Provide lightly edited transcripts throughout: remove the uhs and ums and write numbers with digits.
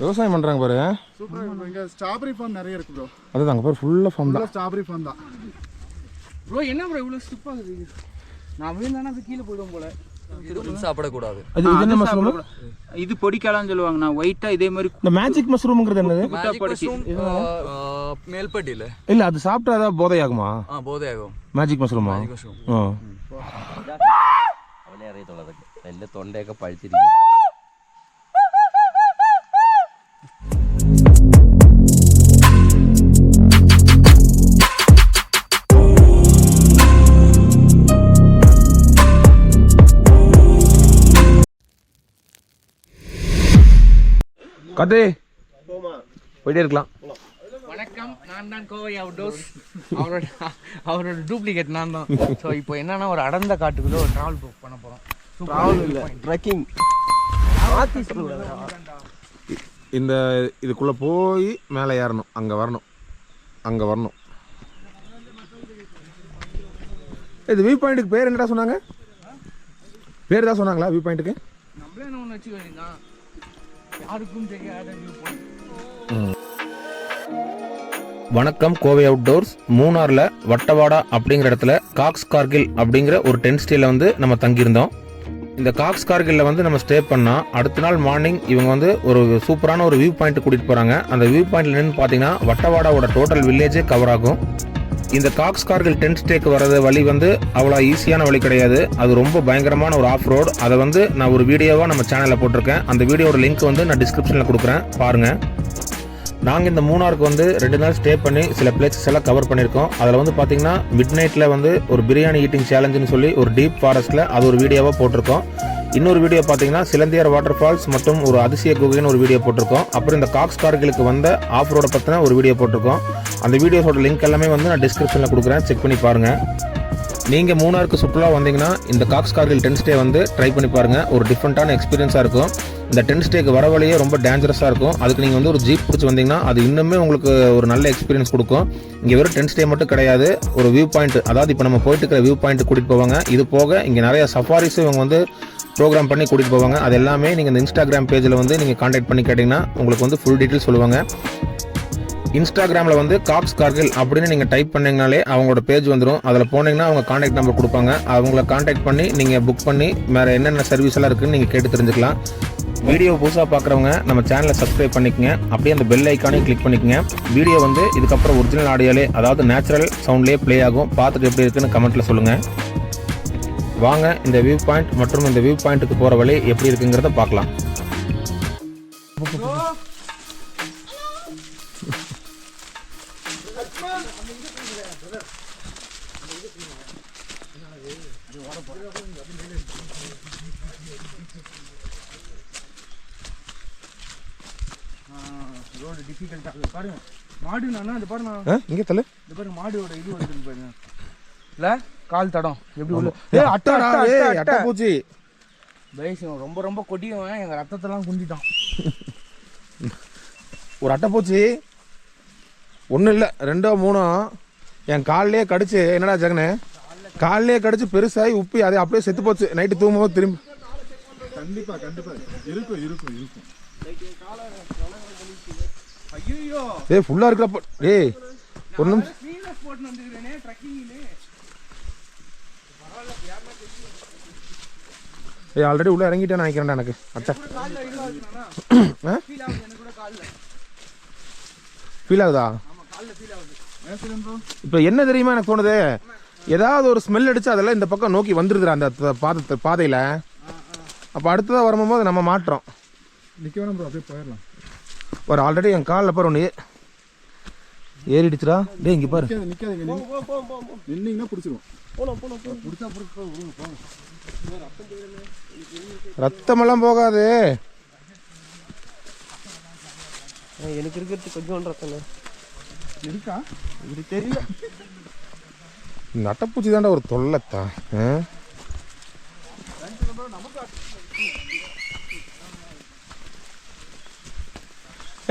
விவசாயம் பண்றாங்க பாரு. சூப்பரா இருக்கு. இங்க ஸ்ட்ராபெரி ஃபார்ம் நிறைய இருக்கு ப்ரோ. அதுதான் அங்க பாரு ஃபுல்லா ஃபார்ம் தான். ஸ்ட்ராபெரி ஃபார்ம் தான். ப்ரோ என்ன ப்ரோ இவ்வளவு ஸ்டிப்பா இருக்கு? நான் விழுந்தானா அது கீழ போய்டும் போல. இது சாப்பிட கூடாது. இது என்ன மஷ்ரூம்? இது பொடிக்காலான்னு சொல்லுவாங்க. நான் ஒயிட்டா இதே மாதிரி இந்த மேஜிக் மஷ்ரூம்ங்கிறது என்னது? மேல்பட்டியில இல்ல அது சாப்பிட்டா ஏதாவது போதையாகுமா? போதையாகும். மேஜிக் மஷ்ரூமா? അവനെ അറിയത്തുള്ളൂ അതൊക്കെ. എന്റെ തൊണ്ടയൊക്കെ പഴുത്തിരിക്കും. கதே போயிட்டே இருக்கலாம். வணக்கம், நான் தான் கோவை அவுட்டோர்ஸ். அவரோட டூப்ளிகேட் நான் தான். ஸோ இப்போ என்னன்னா ஒரு அடர்ந்த காட்டுக்குள்ள ஒரு டிராவல் புக் பண்ண போகிறோம். ട്രാവൽ ഇല്ല, ട്രെക്കിംഗ്. இந்த இதுக்குள்ள போய் மேலே ஏறணும், அங்கே வரணும். இது வியூ பாயிண்ட்டுக்கு பேர் என்னடா சொன்னாங்க? பேர் தான் சொன்னாங்களா வியூ பாயிண்ட்டுக்கு? நம்மளே என்ன ஒன்று வச்சுக்க வேண்டியதான், யாருக்கும் தெரியாத வியூ பாயிண்ட். வணக்கம், கோவை அவுட்டோர்ஸ். மூணாரில் வட்டவாடா அப்படிங்கிற இடத்துல காக்ஸ் கார்கில் அப்படிங்கிற ஒரு டென்ட் ஸ்டேல வந்து நம்ம தங்கியிருந்தோம். இந்த காக்ஸ் கார்கில்ல வந்து நம்ம ஸ்டே பண்ணால் அடுத்த நாள் மார்னிங் இவங்க வந்து ஒரு சூப்பரான ஒரு வியூ பாயிண்ட் கூட்டிகிட்டு போகிறாங்க. அந்த வியூ பாயிண்ட்ல என்னன்னு பார்த்தீங்கன்னா வட்டவாடாவோட டோட்டல் வில்லேஜே கவர் ஆகும். இந்த காக்ஸ் கார்கில் டென்ட் ஸ்டேக்கு வரது வழி வந்து அவ்வளோ ஈஸியான வழி கிடையாது. அது ரொம்ப பயங்கரமான ஒரு ஆஃப் ரோடு. அதை வந்து நான் ஒரு வீடியோவாக நம்ம சேனலில் போட்டிருக்கேன். அந்த வீடியோட லிங்க் வந்து நான் டிஸ்கிரிப்ஷனில் கொடுக்குறேன், பாருங்கள். நாங்கள் இந்த மூணாருக்கு வந்து 2 நாள் ஸ்டே பண்ணி சில பிளேசஸ் எல்லாம் கவர் பண்ணியிருக்கோம். அதில் வந்து பார்த்தீங்கன்னா மிட் நைட்டில் வந்து ஒரு பிரியாணி ஈட்டிங் சேலஞ்சுன்னு சொல்லி ஒரு டீப் ஃபாரஸ்ட்டில் அது ஒரு வீடியோவாக போட்டிருக்கோம். இன்னொரு வீடியோ பார்த்தீங்கன்னா சிலந்தியார் வாட்டர்ஃபால்ஸ் மற்றும் ஒரு அதிசய குகைன்னு ஒரு வீடியோ போட்டிருக்கோம். அப்புறம் இந்த காக்ஸ் கார்கிலுக்கு வந்த ஆஃப் ரோடை பற்றின ஒரு வீடியோ போட்டிருக்கோம். அந்த வீடியோஸோட லிங்க் எல்லாமே வந்து நான் டிஸ்கிரிப்ஷனில் கொடுக்குறேன், செக் பண்ணி பாருங்கள். நீங்கள் மூணாருக்கு சுற்றுலா வந்தீங்கன்னா இந்த காக்ஸ் கார்கில் டென்ட் ஸ்டே வந்து ட்ரை பண்ணி பாருங்கள். ஒரு டிஃப்ரெண்ட்டான எக்ஸ்பீரியன்ஸாக இருக்கும். இந்த டென்ட் ஸ்டேக்கு வர வழியே ரொம்ப டேஞ்சரஸாக இருக்கும். அதுக்கு நீங்கள் வந்து ஒரு ஜீப் பிடிச்சி வந்தீங்கன்னா அது இன்னுமே உங்களுக்கு ஒரு நல்ல எக்ஸ்பீரியன்ஸ் கொடுக்கும். இங்கே வெறும் டென்ட் ஸ்டே மட்டும் கிடையாது, ஒரு வியூ பாயிண்ட், அதாவது இப்போ நம்ம போயிட்டு இருக்கிற வியூ பாயிண்ட் கூட்டிகிட்டு போவாங்க. இது போக இங்கே நிறைய சஃபாரிஸும் இவங்க வந்து ப்ரோக்ராம் பண்ணி கூட்டிகிட்டு போவாங்க. அது எல்லாமே நீங்கள் இந்த இன்ஸ்டாகிராம் பேஜில் வந்து நீங்கள் கான்டாக்ட் பண்ணி கேட்டிங்கன்னா உங்களுக்கு வந்து ஃபுல் டீட்டெயில் சொல்லுவாங்க. இன்ஸ்டாகிராமில் வந்து காக்ஸ் கார்கில் அப்படின்னு நீங்கள் டைப் பண்ணிங்கனாலே அவங்களோட பேஜ் வந்துடும். அதில் போனீங்கன்னா அவங்க கான்டாக்ட் நம்பர் கொடுப்பாங்க. அவங்கள கான்டாக்ட் பண்ணி நீங்கள் புக் பண்ணி வேறு என்னென்ன சர்வீஸ் எல்லாம் இருக்குதுன்னு நீங்கள் கேட்டு தெரிஞ்சுக்கலாம். வீடியோ புதுசாக பார்க்குறவங்க நம்ம சேனலை சப்ஸ்கிரைப் பண்ணிக்கங்க, அப்படியே அந்த பெல் ஐக்கானையும் கிளிக் பண்ணிக்கங்க. வீடியோ வந்து இதுக்கப்புறம் ஒரிஜினல் ஆடியோலே, அதாவது நேச்சுரல் சவுண்ட்லேயே ப்ளே ஆகும். பார்த்துட்டு எப்படி இருக்குன்னு கமெண்ட்டில் சொல்லுங்கள். வாங்க இந்த வியூ பாயிண்ட் மற்றும் இந்த வியூ பாயிண்ட்டுக்கு போகிற வழி எப்படி இருக்குங்கிறத பார்க்கலாம். ரோடு டிஃபிகல்ட்டாக பாருங்க. மாடு நானா அது பாருங்க, இங்கே தலை இது பாருங்க, மாடோட இது வந்து பாருங்க, இல்லை கால் தடம் எப்படி உள்ள. அட்டா பூச்சி பைசிங் ரொம்ப ரொம்ப கொடியவன், எங்கள் ரத்தத்தெல்லாம் குந்திட்டான். ஒரு அட்டைப்பூச்சி ஒன்றும் இல்லை 2ஓ 3ஓ என் காலிலே கடிச்சு, என்னடா ஜெகனு காலிலே கடிச்சு பெருசாகி உப்பி அதை அப்படியே செத்து போச்சு. நைட்டு தூங்கும்போது திரும்பி கண்டிப்பா இருக்கும். ஏய் ஃபுல்லாக இருக்கிறப்ப ஏய் ஒரு நிமிஷம் ஏய் ஆல்ரெடி உள்ளே இறங்கிட்டேன்னு நினைக்கிறேன்டா எனக்கு. அச்சா ஃபீல் ஆகுதா? இப்போ என்ன தெரியுமா எனக்கு தோணுது, ஏதாவது ஒரு ஸ்மெல் அடிச்சு அதெல்லாம் இந்த பக்கம் நோக்கி வந்துருதுடா அந்த பாதையில். அப்போ அடுத்ததாக வரும்போது நம்ம மாட்டுறோம். நிற்க வேணும் ப்ரோ, அப்படியே போயிடலாம். ஒரு ஆல்ரெடி என் காலில் பாரு ஒன்று ஏறிடுச்சுடா. டே இங்கே பாரு, நிற்காதீங்க, நின்னீங்கன்னா பிடிச்சிருவோம். ரத்தமெல்லாம் போகாது. எனக்கு இருக்கிறது கொஞ்சம் ரத்தம் இருக்கா, இது தெரியல. இந்த அட்டைப்பூச்சி தாண்டா ஒரு தொல்லைத்தான்.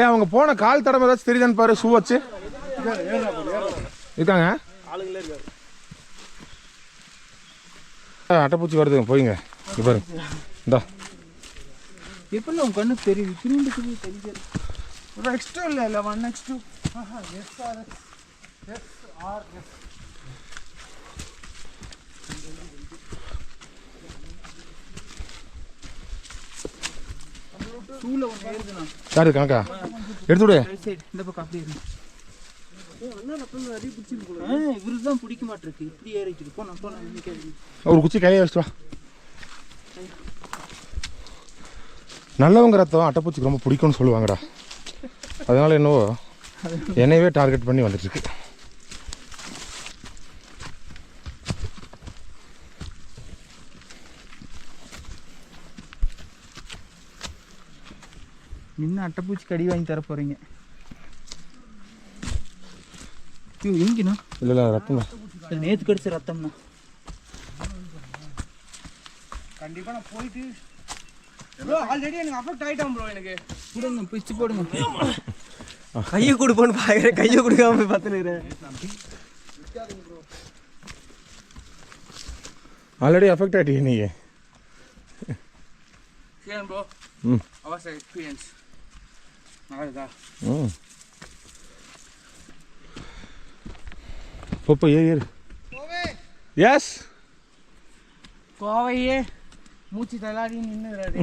அவங்க போன கால் தடம் ஏதாச்சும் தெரியுதான்னு பாரு. ஷூ வச்சு இருக்காங்க. அட்டைப்பூச்சி வருது போயிங்க இங்கே பாருங்க இந்தா எப்படி உன் கண்ணு தெரியுது திரும்பிக்கு தெரியுது ஒரு எக்ஸ்ட்ரா இல்லை 1x2 SRS டூல ஒன்று ஏறுதுண்ணா யாரு கணக்கா எடுத்து விடு இந்த பக்கம் அப்படியே இருக்கு இவரு தான் பிடிக்க மாட்டிருக்கு இப்படி ஏறிட்டு போனா ஒரு குச்சி கையை வச்சுட்டு வா நல்லவங்க ரத்தம் அட்டைப்பூச்சிக்கு ரொம்ப பிடிக்கும்னு சொல்லுவாங்கடா அதனால என்னவோ என்னையவே டார்கெட் பண்ணி வந்துட்டு இருக்கு இன்னும் அட்டைப்பூச்சி கடி வாங்கி தர போறீங்க எங்கண்ணா இல்லை ரத்தம் நேற்று கடிச்ச ரத்தம்ண்ணா கண்டிப்பாக நான் போயிட்டு ப்ரோ ஆல்ரெடி எனக்கு அஃபெக்ட் ஆகிட்டோம் ப்ரோ எனக்கு கொடுங்க பிச்சு போடுங்க கையை கொடுப்போன்னு பார்க்குறேன் கையை கொடுக்காம பார்த்துனுக்கிறேன் ஆல்ரெடி அஃபெக்ட் ஆகிட்டீங்க நீங்கள் சரி ப்ரோ அவர்ஸ் எக்ஸ்பீரியன்ஸ் நல்லதா இப்போ ஏறு எஸ் கோவையே மூச்சு தள்ளாடி நின்றுறாரு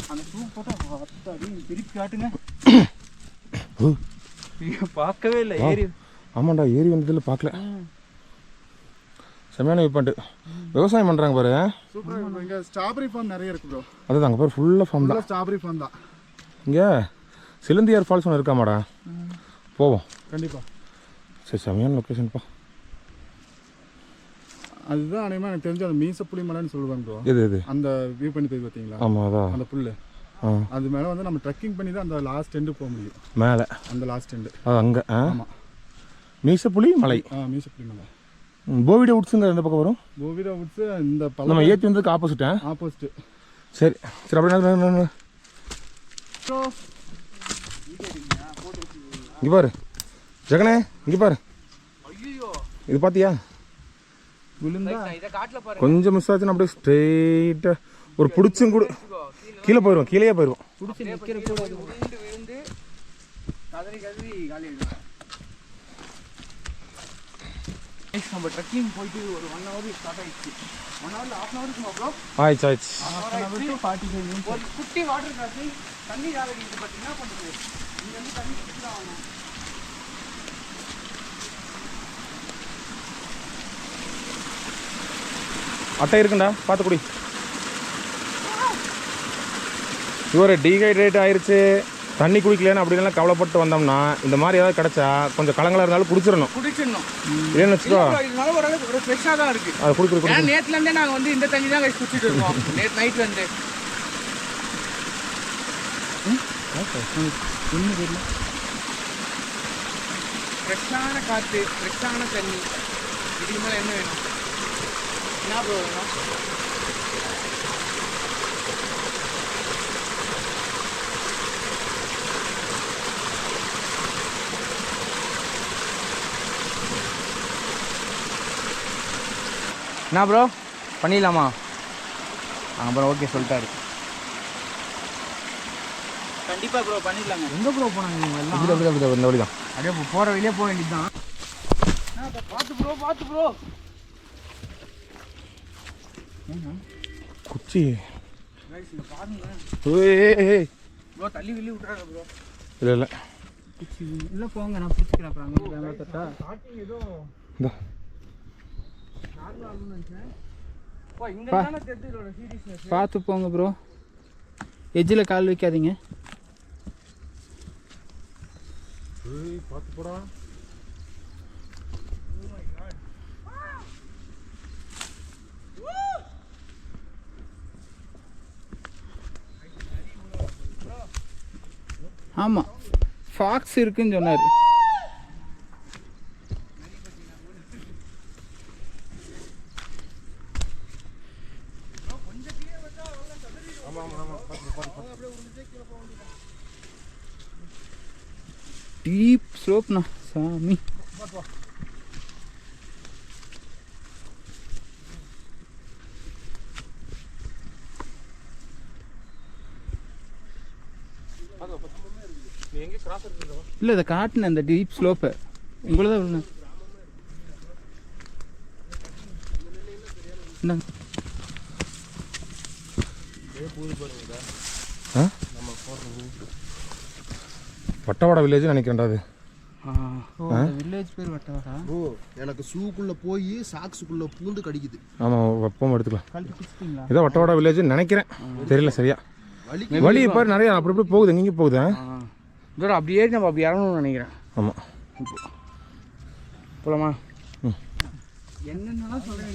அந்த ஷூ போட்டால் திருப்பி காட்டுங்க பார்க்கவே இல்லை ஏறி ஆமாண்டா ஏரி வந்ததில் பார்க்கல செம்மையான வியூ பாயிண்ட் விவசாயம் பண்ணுறாங்க பாரு சூப்பராக இங்கே ஸ்ட்ராபெரி ஃபார்ம் நிறைய இருக்கு ப்ரோ அதுதான் அங்கே பாரு ஃபுல்லாக ஃபார்ம் தான் ஸ்ட்ராபெரி ஃபார்ம் தான் இங்கே சிலந்தியார் ஃபால்ஸ் ஒன்று இருக்காமாடா போவோம் கண்டிப்பாக சரி செம்மையான லொக்கேஷன்ப்பா அதுதான் அனைமா எனக்கு தெரிஞ்சு அந்த மீசப்புளி மலைன்னு சொல்லுவாங்க ப்ரோ எது அந்த வியூ பண்ணி போய் பார்த்தீங்களா ஆமாம் அதான் அந்த புல்லு அது மேலே வந்து நம்ம ட்ரெக்கிங் பண்ணி தான் அந்த லாஸ்ட் எண்டு போக முடியும் மேலே அந்த லாஸ்ட் எண்டு அது அங்கே ஆமாம் மீசப்புலி மலை மீசப்புளி மலை போவிட உட்ஸுங்கிற எந்த பக்கம் வரும் கோவிடா உட்ஸ் இந்த நம்ம ஏற்றி வந்ததுக்கு ஆப்போசிட்டா ஆப்போசிட் சரி சரி அப்படின்னா இங்கே பாரு ஜெகனே இங்கே பாரு இது பார்த்தியா இதை காட்டில் பாருங்க கொஞ்சம் மிஸ் ஆச்சுன்னா அப்படியே ஸ்ட்ரெயிட்டாக ஒரு பிடிச்சும் கூட கீழே போயிடுவோம் கீழே போயிடுவோம் பிடிச்சி நிற்கிற கூட விழுந்து விழுந்து கதறி கதறி காலி நம்ம ட்ரெக்கிங் போயிட்டு ஒரு 1 hour ஸ்டார்ட் ஆயிடுச்சு 1 hour 1/2 hour இருக்குமா ப்ரோ ஆயிடுச்சு ஆயிடுச்சு 45 minutes ஒரு குட்டி வாட்டர் கிராசிங் தண்ணி காலடி இது பற்றி என்ன பண்ணுறது இங்கேருந்து தண்ணி குடிச்சுதான் ஆகணும் அட்டை இருக்குண்டா பார்த்து குடி இவர் டீஹைட்ரேட் ஆயிடுச்சு தண்ணி குடிக்கலன்னு அப்படின்லாம் கவலைப்பட்டு வந்தோம்னா இந்த மாதிரி ஏதாவது கிடைச்சா கொஞ்சம் கலங்களாக இருந்தாலும் குடிச்சிடணும் ஏன்னு வச்சுக்கோ இதனால ஓரளவுக்கு ஒரு ஃப்ரெஷ்ஷாக தான் இருக்குது அது குடிக்கிற நேற்றுலேருந்தே நாங்கள் வந்து இந்த தண்ணி தான் குடிச்சிட்டு இருக்கோம் நேற்று நைட்லேருந்து ஒன்றும் தெரியல ஃப்ரெஷ்ஷான காற்று ஃப்ரெஷ்ஷான தண்ணி இதுக்கு மேலே என்ன வேணும் என்ன ப்ரோ வேணும் என்ன ப்ரோ பண்ணிடலாமா அப்புறம் ஓகே சொல்லிட்டாரு கண்டிப்பாக ப்ரோ பண்ணிடலாங்க எங்கே ப்ரோ போனாங்க நீங்கள் எல்லாம் இந்த வழி தான் அப்படியே போகிற வழியே போக வேண்டியது தான் பார்த்து ப்ரோ பார்த்து ப்ரோ குச்சி பாருங்க ப்ரோ தள்ளி வெளியே விட்டுறாங்க ப்ரோ இல்லை இல்லை குச்சி இல்லை போங்க நான் பிடிச்சிக்கிறேன் அப்புறம் அங்கே தட்டா ஸ்டார்டிங் ஏதோ இந்த பார்த்து போங்க ப்ரோ எஜ்ஜில் கால் வைக்காதீங்க பார்த்து போடா ஆமாம் ஃபாக்ஸ் இருக்குன்னு சொன்னார் டீப் ஸ்லோப்ண்ணா சாமி. இல்லை இதை காட்டினேன் இந்த டீப் ஸ்லோப்பை உங்களை தான் விழுந்தேன். வட்டவாடா வில்லேஜ் நினைக்கிறேன்டா அது. வில்லேஜ் பேர் வட்டவாடா. எனக்கு ஷூக்குள்ள போய் சாக்ஸுக்குள்ள பூந்து கடிக்குது. ஆமாம் வெப்பம் எடுத்துக்கலாம். கழட்டி பிடிச்சிட்டிங்களா? இதான் வட்டவாடா வில்லேஜ் நினைக்கிறேன், தெரியல சரியா. வழி இப்போ நிறைய அப்படி இப்படி போகுது, எங்கேங்க போகுது. இதோட அப்படி ஏறி நம்ம அப்படி இறங்கணும்னு நினைக்கிறேன். ஆமாம் போலாமா? என்னென்னலாம் சொல்கிறேன்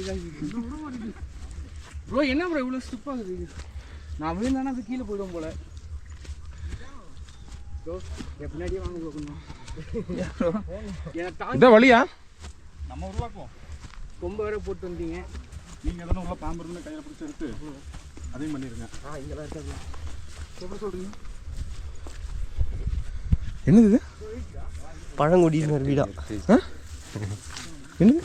ப்ரோ. என்ன ப்ரோ இவ்வளோ ஸ்டிப்பாகுது? நான் விழுந்தானா அது கீழே போயிடும் போல. ப்ரோ பின்னாடியே வாங்க போகணும். இதான் வழியா? நம்ம உருவாக்குவோம். கொம்பு வேற போட்டு வந்தீங்க. நீங்கள் எதனா உள்ள பாம்பு இருந்து கையில் பிடிச்சி எடுத்து அதையும் பண்ணிடுங்க. இங்கெல்லாம் இருக்காது. எப்படி சொல்கிறீங்க? என்னது இது? பழங்குடியினர் வீடா? என்னது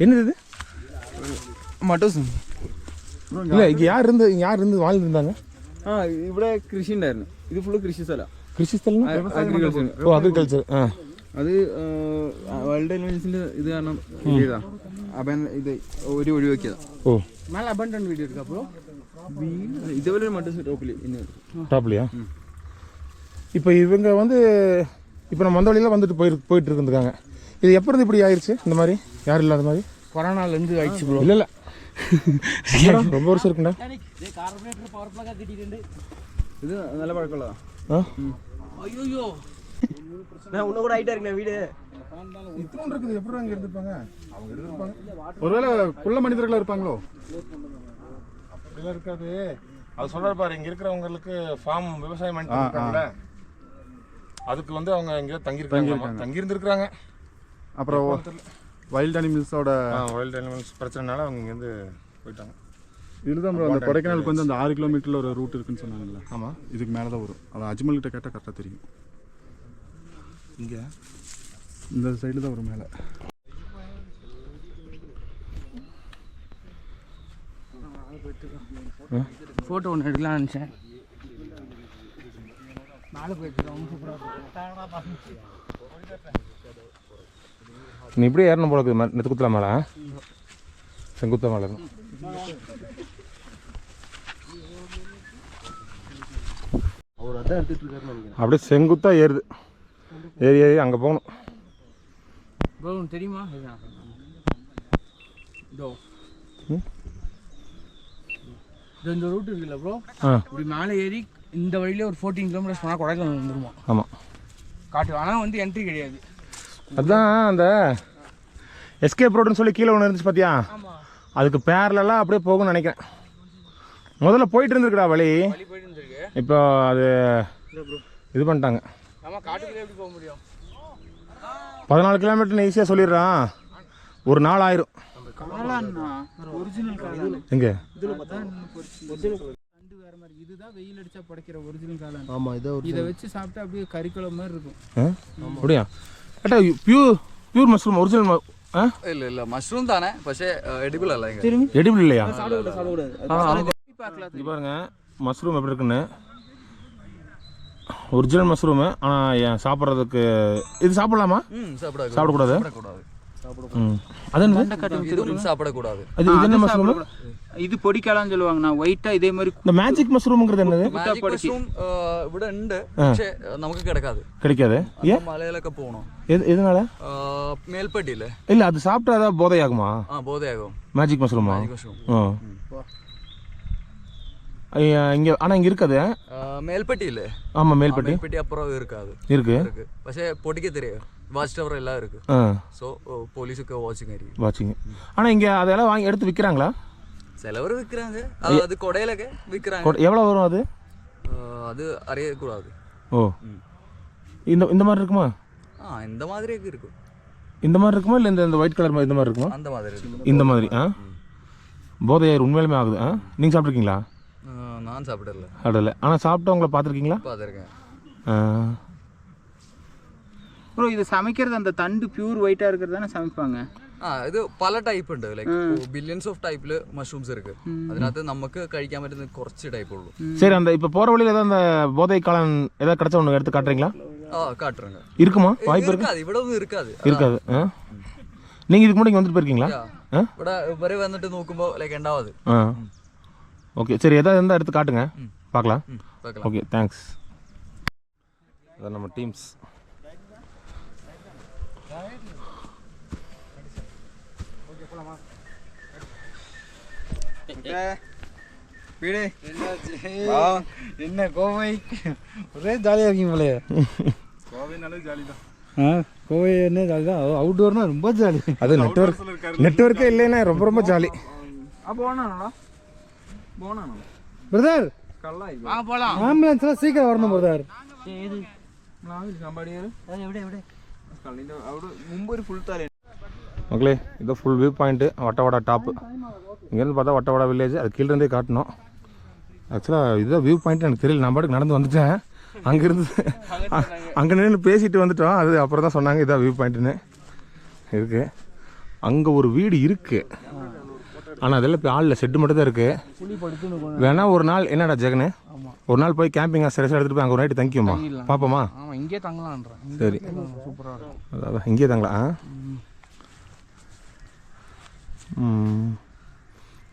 என்னது இது? മട്ടോസ് இல்லை இங்கே யார் இருந்து வாழ்ந்துருந்தாங்க? ഇവിടെ കൃഷി ഉണ്ടായിരുന്നു. ഇത് ഫുള്ള് കൃഷി സ്ഥലം. കൃഷി സ്ഥലം? അഗ്രികൾച്ചർ. ഓ അഗ്രികൾച്ചർ. ആ അത് വേൾഡ് എലിമെന്റ്സിന്റെ ഇത് കാരണം ഇതാ അപ്പം ഇത് ഒരു ഒഴിവാക്കിയതാ. ஓ மேலே அபண்டன் வீடு இருக்கா ப்ரோ? ഇതേപോലെ ഒരു മട്ടോസ് ടോപ്പിൽ ഇന്ന് டாப்லையா? இப்போ இவங்க வந்து இப்போ நம்ம வந்த வழியில் வந்துட்டு போயிட்டு இருந்துருக்காங்க. இது எப்போ இருந்து இப்படி ஆயிடுச்சு இந்த மாதிரி யாரும் இல்லாத மாதிரி? கொரோனாலேருந்து ஆயிடுச்சு ப்ரோ. இல்லை ரொம்ப வருஷம் இருக்குண்டா. ഇത് നല്ല പഴക്കമുള്ളതാ. ஐயோ நான் உன்ன கூட ஹைட்டா இருக்கேன் வீடு. இத்தனை இருக்குது, எப்படி அங்கே இருந்திருப்பாங்க? அவங்க இருந்திருப்பாங்க. ஒருவேளை குள்ள மனிதர்களாக இருப்பாங்களோ? அப்படிலாம் இருக்காது. அது சொல்றாரு பாரு, இங்கே இருக்கிறவங்களுக்கு ஃபார்ம் விவசாயம் பண்ணிட்டு இருக்காங்கல்ல, அதுக்கு வந்து அவங்க எங்கேயோ தங்கி இருந்திருக்காங்க. அப்புறம் வைல்ட் அனிமல்ஸோட வைல்ட் அனிமல்ஸ் பிரச்சனைனால அவங்க இங்கேருந்து போயிட்டாங்க. இதுதான் ப்ரோ, அந்த கொடைக்கானலுக்கு வந்து அந்த 6 கிலோமீட்டரில் ஒரு ரூட் இருக்குன்னு சொன்னாங்கல்ல. ஆமாம், இதுக்கு மேலே தான் வரும். அது அஜ்மல் கிட்ட கேட்டால் கரெக்டாக தெரியும். இங்கே இந்த சைடு தான் வரும் மேலே. ஃபோட்டோ ஒன்று எடுக்கலாம்னு நினச்சேன். மேலே போயிட்டு ரொம்ப சூப்பராக. நீ இப்படியே ஏறணும் போல இருக்குது. நெத்துக்குத்தல மேலே, செங்குத்த மேலே இருக்கும். அவர் அதான் எடுத்துட்டு இருக்காருன்னு நினைக்கிறேன். அப்படியே செங்குத்தா ஏறுது. ஏறி அங்கே போகணும். ப்ரோ தெரியுமா? இதோ இந்த ரூட் இருக்குல்ல ப்ரோ, இப்படி மேலே ஏறி இந்த வழியில ஒரு 14 கிலோமீட்டர்ஸ் போனால் கொடைக்கானல் வந்துருமா? ஆமாம், காட்டு. ஆனால் வந்து என்ட்ரி கிடையாது. அதுதான் அந்த எஸ்கேப் ரோடுன்னு சொல்லி கீழே ஒன்று இருந்துச்சு பார்த்தியா? அதுக்கு பேரலாம் அப்படியே போகும்னு நினைக்கிறேன். முதல்ல போயிட்டு இருந்துருக்குடா வழி, போயிட்டு இருந்திருக்கு. இப்போ அது இது பண்ணிட்டாங்க. ஆமாம், காட்டுக்குள்ளே எப்படி போக முடியும்? 14 கிலோமீட்டர்னு ஈஸியாக சொல்லிடுறான், ஒரு நாள் ஆயிரும். ஒரிஜினல் காளான் எங்கே? இதில் பார்த்தா தண்டு வேற மாதிரி. இதுதான் வெயில் அடிச்சா படைக்கிற ஒரிஜினல் காளான். ஆமாம், இதை வச்சு சாப்பிட்டா அப்படியே கறிக்குழம்பு மாதிரி இருக்கும். அப்படியா? ஏட்டா பியூர் மஷ்ரூம் ஒரிஜினல்? ഇല്ല ഇല്ല മഷ്റൂം താനേ പക്ഷേ എഡിബിൾ അല്ല. எடிபிள் இல்லையா? பார்க்கலாம். இது பாருங்க மஷ்ரூம் எப்படி இருக்குன்னு. ஒரிஜினல் மஷ்ரூமு, ஆனால் சாப்பிட்றதுக்கு இது சாப்பிடலாமா? சாப்பிடக்கூடாது. அது சாப்பிடக்கூடாது. அது இது என்ன மஷ்ரூம்? இது பொடிக்காளான்னு சொல்லுவாங்கண்ணா. ஒயிட்டா இதே மாதிரி. இந்த மேஜிக் மஷ்ரூம்ங்கிறது என்னது? മഷ്റൂം ഇവിടെ ഉണ്ട്, പക്ഷേ നമുക്ക് கிடைக்காது. ஏன் மலையிலൊക്കെ போகணும். எதனால? മേൽപ്പട്ടിയില്ലേ? இல்லை, அது சாப்பிட்டா ஏதாவது போதையாகுமா? போதையாகும். மேஜிக் மஷ்ரூமா? മഷ്റൂം இங்கே ஆனால் இங்கே இருக்காது. മേൽപ്പട്ടിയില്ലേ? ஆமாம், மேல்பட்டி മേൽപ്പട്ടി அப்புறம் இருக்காது. இருக்கு. പക്ഷേ பொடிக்க தெரியும். வாட்ச் டவர் எல்லாம் இருக்கு. ஸோ போலீஸுக்கு வாட்சிங் ஆയിരിക്കും. வாட்சிங்க. ஆனால் இங்கே அதெல்லாம் வாங்கி எடுத்து விற்கிறாங்களா? சிலவர் விற்கிறாங்க. அது கொடையிலக்கு விற்கிறாங்க. எவ்வளோ வரும் அது? அது அறியக்கூடாது. ஓ, இந்த மாதிரி இருக்குமா? இந்த மாதிரி இருக்கும். இந்த மாதிரி இருக்குமா இல்லை இந்த ஒயிட் கலர் மாதிரி இந்த மாதிரி இருக்குமா? அந்த மாதிரி இருக்கு. இந்த மாதிரி. போதையார் உண்மையிலுமே ஆகுது. நீங்கள் சாப்பிட்ருக்கீங்களா? நான் சாப்பிடல. சாப்பிடல. ஆனால் சாப்பிட்டவங்கள பார்த்துருக்கீங்களா? பார்த்துருக்கேன். ப்ரோ இது சமைக்கிறது அந்த தண்டு பியூர் ஒயிட்டாக இருக்கிறது தானே சமைப்பாங்க? ഇത് പല ടൈപ്പ് ഉണ്ട്. ലൈക്ക് ബില്യൺസ് ഓഫ് ടൈപ്പില് മഷ്റൂംസ് ഇருக்கு. അതിനകത്ത് നമുക്ക് കഴിക്കാൻ പറ്റുന്ന കുറച്ച് ടൈപ്പ് ഉള്ളൂ. சரி, அந்த இப்போ போகிற வழியில் ஏதாவது அந்த போதை காளான் ஏதாவது கிடச்ச ஒன்று எடுத்து காட்டுறீங்களா? காட்டுறேங்க. இருக்குமா? வாய்ப்பு இருக்கு? ഇവിടെ ഒന്നും இருக்காது. நீங்கள் இதுக்கு முன்னாடி வந்துட்டு போயிருக்கீங்களா? ഇവിടെ വരെ വന്നിട്ട് നോക്കുമ്പോൾ ലൈക്ക് ഉണ്ടാവാது. ஓகே, சரி, ஏதாவது இருந்தால் எடுத்து காட்டுங்க, பார்க்கலாம். Okay, thanks. அதான் நம்ம டீம்ஸ். என்ன கோவை ஒரே ஜாலியாக இருக்கீங்க போல. கோவைனாலே ஜாலி தான். கோவை என்ன ஜாலி தான், அவுட்டோர்னா ரொம்ப ஜாலி. அது நெட்வொர்க்கே இல்லைன்னா ரொம்ப ரொம்ப ஜாலி. பிரதர் போலாம். ஆம்புலன்ஸ்லாம் சீக்கிரம் வரணும் பிரதர். மும்பொரு ஃபுல் தாலே மக்களே, இதோ full view point Vattavada top. இங்கேருந்து பார்த்தா வட்டவாடா வில்லேஜ், அது கீழேருந்தே காட்டணும். ஆக்சுவலாக இதுதான் வியூ பாயிண்ட் எனக்கு தெரியல. நான் பாட்டுக்கு நடந்து வந்துட்டேன். அங்கேருந்து அங்கே நின்று பேசிட்டு வந்துட்டோம். அது அப்புறம் தான் சொன்னாங்க இதான் வியூ பாயிண்ட்டுன்னு. இருக்குது அங்கே ஒரு வீடு இருக்குது, ஆனால் அதெல்லாம் இப்போ ஆளில் செட்டு மட்டும் தான் இருக்குது. வேணா ஒரு நாள் என்னடா ஜெகனு, ஒரு நாள் போய் கேம்பிங் ஸ்டேஷன் எடுத்துகிட்டு போய் அங்கே ஒரு நைட்டு தங்கிக்குமா? பார்ப்போமா? இங்கே தங்கலாம்ன்ற. சரி, அதான் இங்கே தங்கலாம்.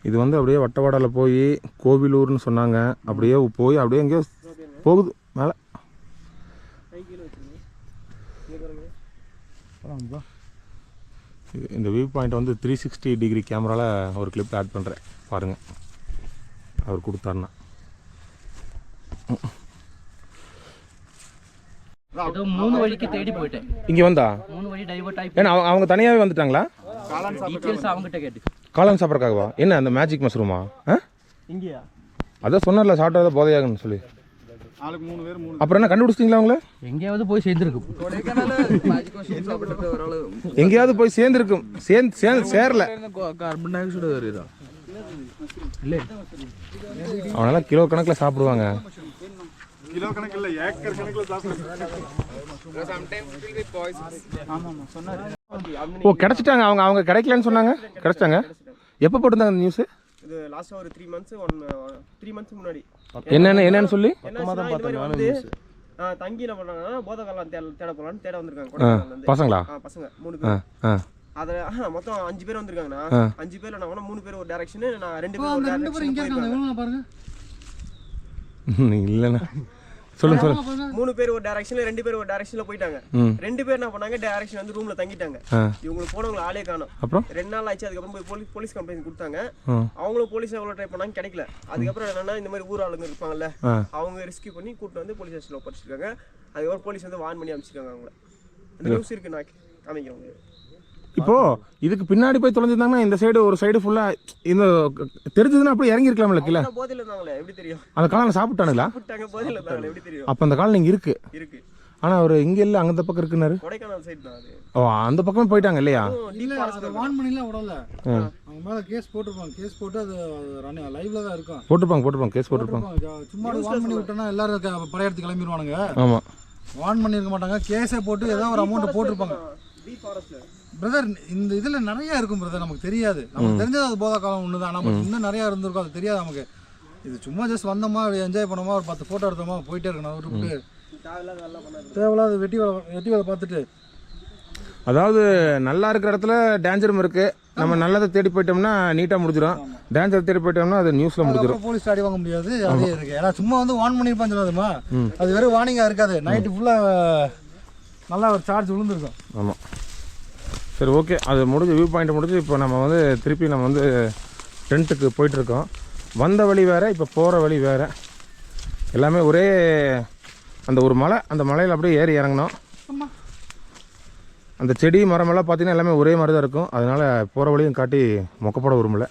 இது வந்து அப்படியே வட்டவாடாவில் போய் கோவிலூர்னு சொன்னாங்க. அப்படியே போய் அப்படியே எங்கேயோ போகுது மேலே. இந்த வியூ பாயிண்ட் வந்து 360 டிகிரி கேமராவில் ஒரு கிளிப் ஆட் பண்ணுறேன், பாருங்கள். அவர் கொடுத்தாருன்னா ஏதோ 3 வழிக்கு தேடி போயிட்டேன். இங்கே வந்தா 3 வழி டைவர்ட் ஆகி. ஏன்னா அவங்க தனியாகவே வந்துட்டாங்களா? டீடைல்ஸ் அவங்ககிட்ட கேட்டு. காளான் சாப்பிட்றக்காகவா? என்ன அந்த மேஜிக் மஷ்ரூமா? இங்கேயா? அதான் சொன்னார்ல சாப்பிட்டா போதையாகுன்னு சொல்லி. ஆளுக்கு 3 பேர் 3. அப்புறம் என்ன கண்டுபிடிச்சிங்களா அவங்கள? எங்கேயாவது போய் சேர்ந்துருக்கு. எங்கேயாவது போய் சேர்ந்துருக்கும். சேரல. கார்பன் டை ஆக்சைடு வருதா? இல்லை, அவனால கிலோ கணக்கில் சாப்பிடுவாங்க. கிலோ கணக்கில் ஏக்கர் கணக்கில் சாப்பிடுவாங்க. ஓ, கிடைச்சிட்டாங்க. அவங்க கிடைக்கலன்னு சொன்னாங்க, கிடைச்சிட்டாங்க. எப்போ போட்டிருந்தாங்க அந்த நியூஸ்? இது லாஸ்ட் ஒரு 3 மந்த்ஸ் முன்னாடி. என்னன்னு சொல்லி தங்கி என்ன பண்ணாங்கன்னா போதகாலம் தேட போலான்னு தேட வந்திருக்காங்க. பசங்களா? பசங்க 3 பேர். அதுல மொத்தம் 5 பேர் வந்திருக்காங்கண்ணா. 5 பேர்ல நான் 3 பேர் ஒரு டைரக்ஷன், நான் 2 பேர் ஒரு டைரக்ஷன் பாருங்க. இல்லைண்ணா, சொல்லுங்க. 3 பேர் ஒரு டைரக்ஷன்ல, 2 பேர் ஒரு டைரக்ஷன்ல போயிட்டாங்க. 2 பேர் என்ன பண்ணாங்க, டைரக்ஷன் வந்து ரூம்ல தங்கிட்டாங்க. இவங்களுக்கு போனவங்க ஆளே காணோம். அப்புறம் 2 நாள் ஆச்சு. அதுக்கப்புறம் போய் போலீஸ் கம்ப்ளைண்ட் கொடுத்தாங்க. அவங்களும் போலீஸ் எவ்வளவு ட்ரை பண்ணாங்க, கிடைக்கல. அதுக்கப்புறம் என்னன்னா இந்த மாதிரி ஊர் ஆளுங்க இருப்பாங்கல்ல, அவங்க ரெஸ்கியூ பண்ணி கூட்டு வந்து போலீஸ் ஸ்டேஷன்ல ஒப்படைச்சிருக்காங்க. அதுக்கப்புறம் போலீஸ் வந்து வார்ன் பண்ணி அனுப்பிச்சிருக்காங்க அவங்கள. அந்த நியூஸ் இருக்கு, நான் காமிக்கிறேன். இப்போ இதுக்கு பின்னாடி போய் தொலைஞ்சிருந்தாங்கன்னா இந்த சைடு ஒரு சைடு ஃபுல்லா இந்த தெரிஞ்சதுன்னா அப்படியே இறங்கி இருக்கலாம்ல கீழே. போதையில இருந்தாங்களே, எப்படி தெரியும்? அந்த காலம் சாப்பிட்டானுங்களா? சாப்பிட்டாங்க, போதையில இருந்தாங்களே, எப்படி தெரியும்? அப்போ அந்த காலம் இங்கே இருக்கு. ஆனால் அவர் இங்கே இல்லை, அங்கே பக்கம் இருக்குன்னாரு. கொடைக்கானல் சைடு தான் அது. ஓ, அந்த பக்கமே போயிட்டாங்க இல்லையா? வான் பண்ணிலாம் விடல. அவங்க மேலே கேஸ் போட்டிருப்பாங்க. கேஸ் போட்டு அது லைவ்ல தான் இருக்கும். போட்டிருப்பாங்க கேஸ் போட்டிருப்பாங்க. சும்மா வான் பண்ணி விட்டோன்னா எல்லாரும் படையெடுத்து கிளம்பிடுவானுங்க. ஆமாம், வான் பண்ணியிருக்க மாட்டாங்க. கேஸை போட்டு ஏதாவது ஒரு அமௌண்ட் போட்டிருப்பாங்க. பிரதர், இந்த இதில் நிறையா இருக்கும் பிரதர், நமக்கு தெரியாது. நமக்கு தெரிஞ்சது அது போதா காலம் ஒன்று தான். நமக்கு இன்னும் நிறையா இருந்திருக்கும், அது தெரியாது நமக்கு. இது சும்மா ஜஸ்ட் வந்தோமா, என்ஜாய் பண்ணோமா, ஒரு 10 ஃபோட்டோ எடுத்தோமா, போயிட்டே இருக்கணும். விட்டு தேவையில்லாத வெட்டி வேலை பார்த்துட்டு. அதாவது நல்லா இருக்கிற இடத்துல டேஞ்சரும் இருக்கு. நம்ம நல்லதை தேடி போயிட்டோம்னா நீட்டாக முடிஞ்சிடும். டேஞ்சர் தேடி போயிட்டோம்னா அது நியூஸில் முடிஞ்சிடும். போலீஸ் அடி வாங்க முடியாது. அதே இருக்கு. ஏன்னா சும்மா வந்து வார்ன் பண்ணியிருப்பான்னு சொல்லாதுமா, அது வெறும் வார்னிங்காக இருக்காது. நைட்டு ஃபுல்லாக நல்லா ஒரு சார்ஜ் விழுந்துருக்கும். ஆமாம், சரி, ஓகே. அது முடிஞ்சு வியூ பாயிண்ட் முடிஞ்சு இப்போ நம்ம வந்து திருப்பி நம்ம வந்து டென்ட்டுக்கு போயிட்டுருக்கோம். வந்த வழி வேறு, இப்போ போகிற வழி வேறு. எல்லாமே ஒரே அந்த ஒரு மலை, அந்த மலையில் அப்படியே ஏறி இறங்கணும். அந்த செடி மரமெல்லாம் பார்த்தீங்கன்னா எல்லாமே ஒரே மாதிரி தான் இருக்கும். அதனால் போகிற வழியும் காட்டி மொக்கப்பட விரும்பல.